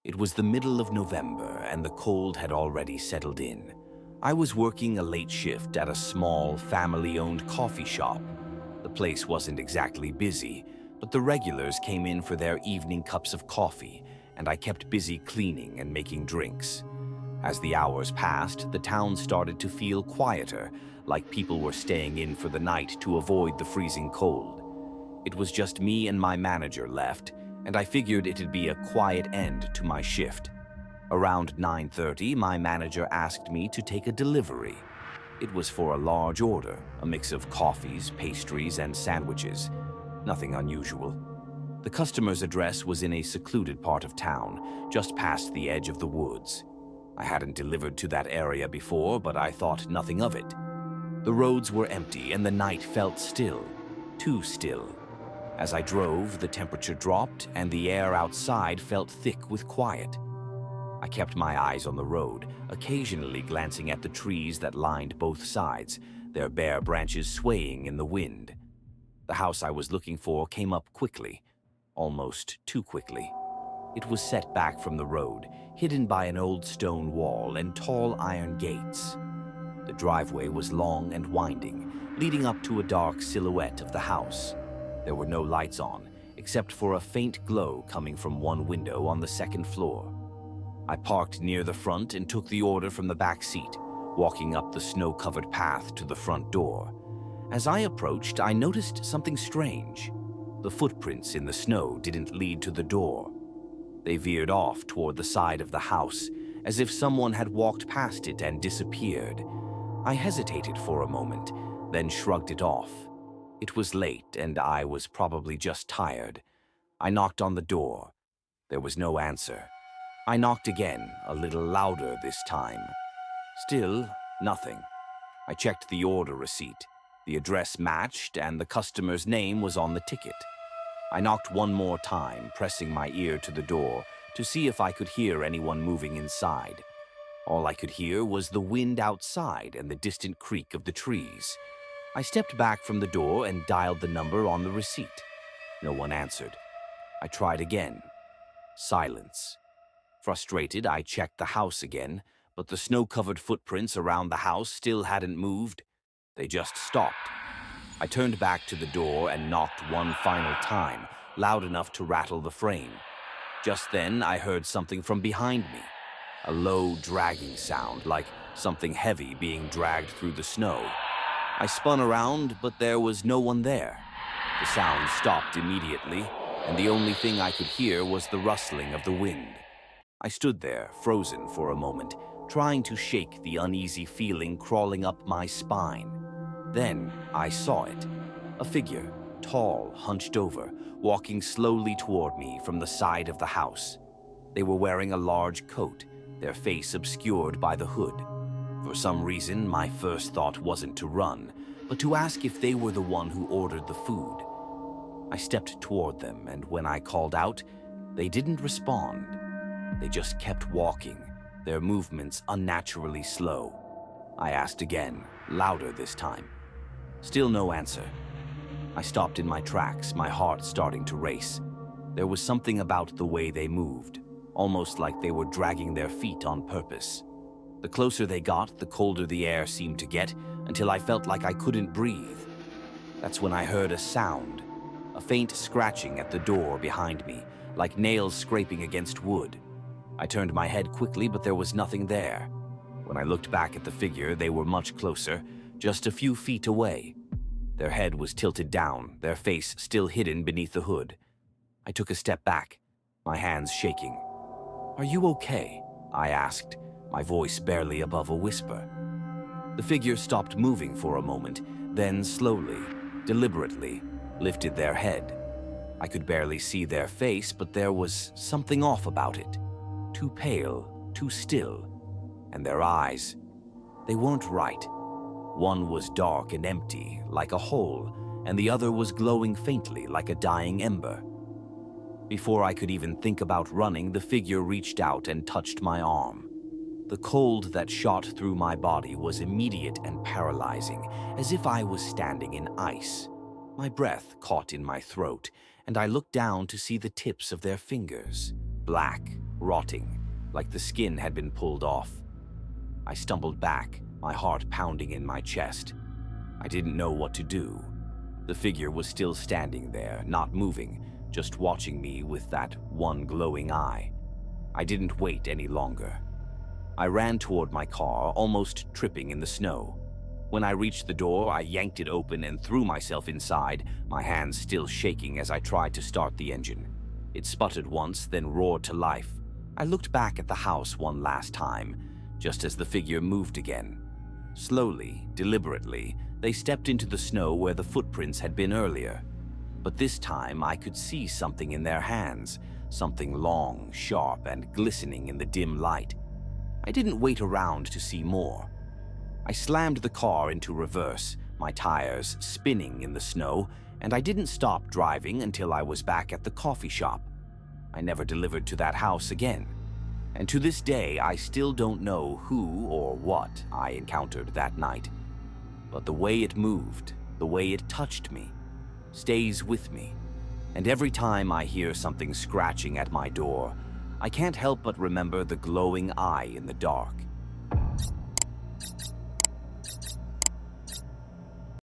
It was the middle of November, and the cold had already settled in. I was working a late shift at a small, family-owned coffee shop. The place wasn't exactly busy, but the regulars came in for their evening cups of coffee, and I kept busy cleaning and making drinks. As the hours passed, the town started to feel quieter, like people were staying in for the night to avoid the freezing cold. It was just me and my manager left, and I figured it'd be a quiet end to my shift. Around 9:30, my manager asked me to take a delivery. It was for a large order, a mix of coffees, pastries, and sandwiches. Nothing unusual. The customer's address was in a secluded part of town, just past the edge of the woods. I hadn't delivered to that area before, but I thought nothing of it. The roads were empty, and the night felt still, too still. As I drove, the temperature dropped, and the air outside felt thick with quiet. I kept my eyes on the road, occasionally glancing at the trees that lined both sides, their bare branches swaying in the wind. The house I was looking for came up quickly, almost too quickly. It was set back from the road, hidden by an old stone wall and tall iron gates. The driveway was long and winding, leading up to a dark silhouette of the house. There were no lights on, except for a faint glow coming from one window on the second floor. I parked near the front and took the order from the back seat, walking up the snow-covered path to the front door. As I approached, I noticed something strange. The footprints in the snow didn't lead to the door. They veered off toward the side of the house, as if someone had walked past it and disappeared. I hesitated for a moment, then shrugged it off. It was late, and I was probably just tired. I knocked on the door. There was no answer. I knocked again, a little louder this time. Still, nothing. I checked the order receipt. The address matched, and the customer's name was on the ticket. I knocked one more time, pressing my ear to the door to see if I could hear anyone moving inside. All I could hear was the wind outside and the distant creak of the trees. I stepped back from the door and dialed the number on the receipt. No one answered. I tried again. Silence. Frustrated, I checked the house again, but the snow-covered footprints around the house still hadn't moved. They just stopped. I turned back to the door and knocked one final time, loud enough to rattle the frame. Just then, I heard something from behind me. A low, dragging sound, like something heavy being dragged through the snow. I spun around, but there was no one there. The sound stopped immediately, and the only thing I could hear was the rustling of the wind. I stood there, frozen for a moment, trying to shake the uneasy feeling crawling up my spine. Then I saw it. A figure, tall, hunched over, walking slowly toward me from the side of the house. They were wearing a large coat, their face obscured by the hood. For some reason, my first thought wasn't to run, but to ask if they were the one who ordered the food. I stepped toward them, and when I called out, they didn't respond. They just kept walking, their movements unnaturally slow. I asked again, louder this time. Still no answer. I stopped in my tracks, my heart starting to race. There was something about the way they moved, almost like they were dragging their feet on purpose. The closer they got, the colder the air seemed to get, until I felt like I couldn't breathe. That's when I heard a sound, a faint scratching at the door behind me, like nails scraping against wood. I turned my head quickly, but there was nothing there. When I looked back at the figure, they were much closer, just a few feet away. Their head was tilted down, their face still hidden beneath the hood. I took a step back, my hands shaking. "Are you okay?" I asked, my voice barely above a whisper. The figure stopped moving for a moment, then slowly, deliberately, lifted their head. I could barely see their face, but there was something off about it. Too pale, too still. And their eyes, they weren't right. One was dark and empty, like a hole, and the other was glowing faintly like a dying ember. Before I could even think about running, the figure reached out and touched my arm. The cold that shot through my body was immediate and paralyzing, as if I was standing in ice. My breath caught in my throat, and I looked down to see the tips of their fingers, black, rotting, like the skin had been pulled off. I stumbled back, my heart pounding in my chest. I didn't know what to do. The figure was still standing there, not moving, just watching me with that one glowing eye. I didn't wait any longer. I ran toward my car, almost tripping in the snow. When I reached the door, I yanked it open and threw myself inside, my hands still shaking as I tried to start the engine. It sputtered once, then roared to life. I looked back at the house one last time, just as the figure moved again. Slowly, deliberately, they stepped into the snow where the footprints had been earlier. But this time I could see something in their hands, something long, sharp, and glistening in the dim light. I didn't wait around to see more. I slammed the car into reverse, my tires spinning in the snow, and I didn't stop driving until I was back at the coffee shop. I never delivered to that house again. And to this day, I still don't know who or what I encountered that night. But the way it moved, the way it touched me, stays with me. And every time I hear something scratching at my door, I can't help but remember the glowing eye in the dark.